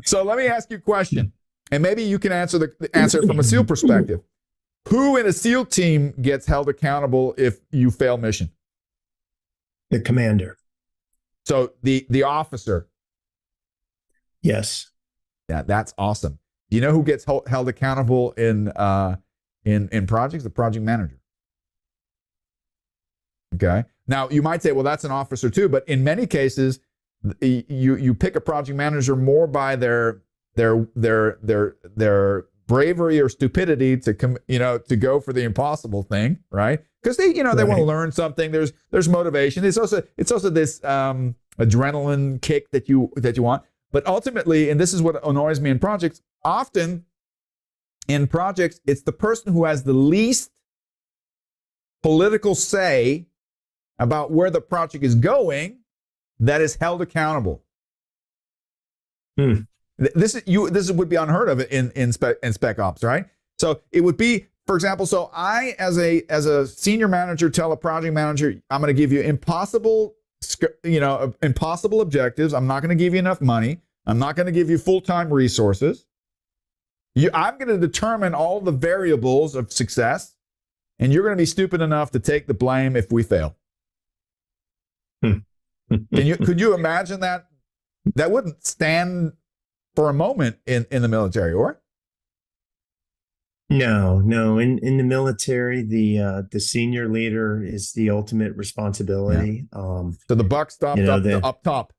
So let me ask you a question, and maybe you can answer it from a SEAL perspective. Who in a SEAL team gets held accountable if you fail mission? The commander. So the officer. Yes. Yeah, that's awesome. Do you know who gets held accountable in projects? The project manager. Okay. Now you might say, well, that's an officer too, but in many cases, you pick a project manager more by their bravery or stupidity to go for the impossible thing, right? Because they want to learn something. There's motivation. It's also this adrenaline kick that you want. But ultimately, and this is what annoys me in projects, often in projects, it's the person who has the least political say about where the project is going that is held accountable. This would be unheard of in spec ops, right? So it would be, for example, so I as a senior manager tell a project manager, I'm going to give you impossible objectives. I'm not going to give you enough money. I'm not going to give you full-time resources. I'm going to determine all the variables of success, and you're going to be stupid enough to take the blame if we fail. Could you imagine that? That wouldn't stand for a moment in the military, or? No. In the military, the senior leader is the ultimate responsibility. Yeah. So the buck stops up top.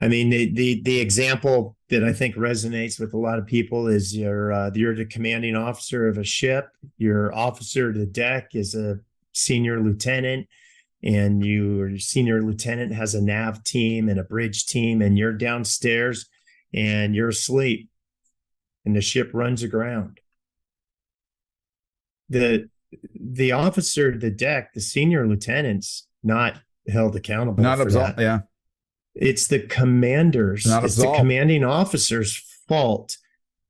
I mean, the example that I think resonates with a lot of people is you're the commanding officer of a ship. Your officer to deck is a senior lieutenant, and your senior lieutenant has a nav team and a bridge team, and you're downstairs and you're asleep, and the ship runs aground. The officer to deck, the senior lieutenant's not held accountable. Not absolved. Yeah. It's the commander's, it's the commanding officer's fault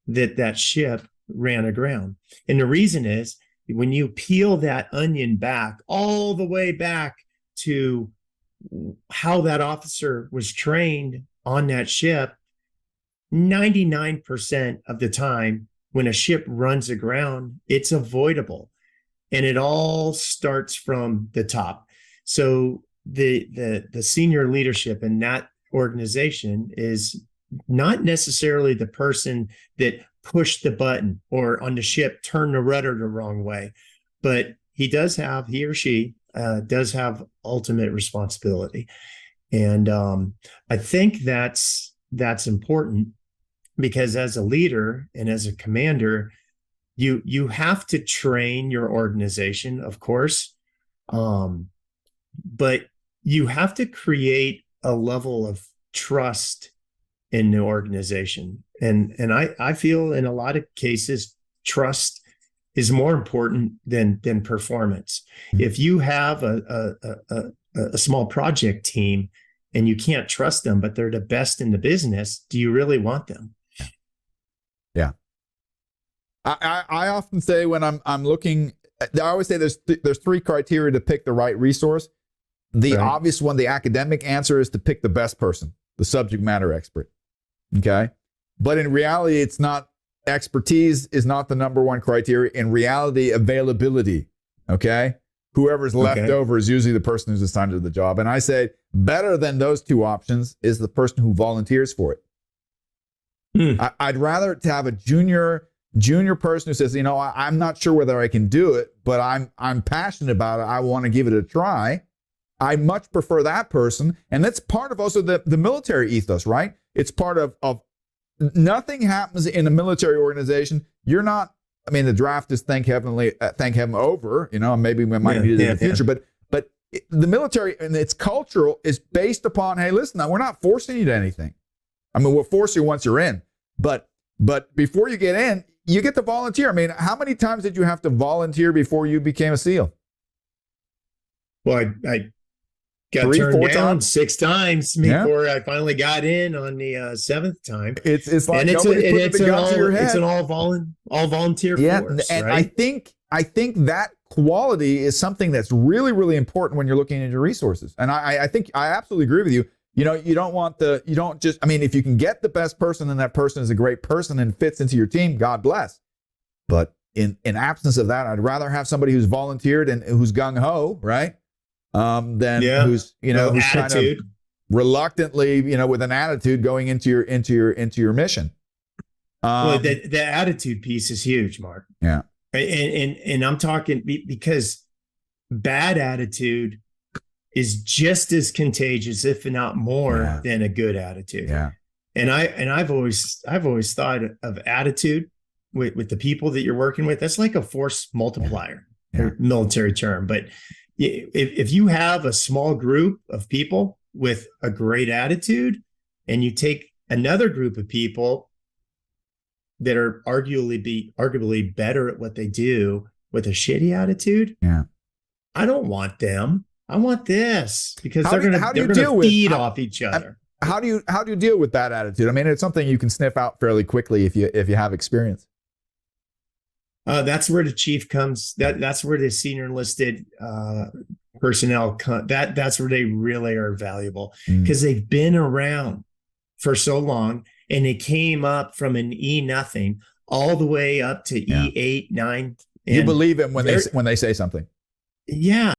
that ship ran aground. And the reason is, when you peel that onion back, all the way back to how that officer was trained on that ship, 99% of the time when a ship runs aground, it's avoidable. And it all starts from the top. So the senior leadership in that organization is not necessarily the person that pushed the button or on the ship turned the rudder the wrong way, but he or she does have ultimate responsibility. And I think that's important, because as a leader and as a commander, you have to train your organization, of course, but you have to create a level of trust in the organization. And I feel in a lot of cases, trust is more important than performance. If you have a small project team and you can't trust them, but they're the best in the business, do you really want them? Yeah. I often say when I'm looking, I always say there's three criteria to pick the right resource. The obvious one, the academic answer, is to pick the best person, the subject matter expert. Okay. But in reality, it's not, expertise is not the number one criteria. In reality, availability. Okay. Whoever's left over is usually the person who's assigned to the job. And I say better than those two options is the person who volunteers for it. I'd rather to have a junior person who says, I'm not sure whether I can do it, but I'm passionate about it. I want to give it a try. I much prefer that person. And that's part of also the military ethos, right? It's part of nothing happens in a military organization. You're not, the draft is thank heaven over, maybe we might need it in the future, but the military and its cultural is based upon, hey, listen, we're not forcing you to anything. We'll force you once you're in, but before you get in, you get to volunteer. How many times did you have to volunteer before you became a SEAL? Well, I got turned down 6 times before I finally got in on the 7th time. It's like it's an all volunteer force. And right? I think that quality is something that's really, really important when you're looking at your resources. And I think I absolutely agree with you. You don't just, I mean, if you can get the best person and that person is a great person and fits into your team, God bless. But in absence of that, I'd rather have somebody who's volunteered and who's gung ho, right? Than who's, who's kind of reluctantly, with an attitude going into your mission. Well, the attitude piece is huge, Mark. Yeah. And I'm talking because bad attitude is just as contagious, if not more, than a good attitude. Yeah. And I've always thought of attitude with the people that you're working with. That's like a force multiplier, military term. But if you have a small group of people with a great attitude, and you take another group of people that are arguably better at what they do with a shitty attitude, I don't want them. I want this, because they're going to feed off each other. How do you deal with that attitude? I mean, it's something you can sniff out fairly quickly if you have experience. That's where the chief comes. That's where the senior enlisted personnel that's where they really are valuable, because they've been around for so long, and they came up from an E0 all the way up to E8, 9. You believe them when they say something. Yeah.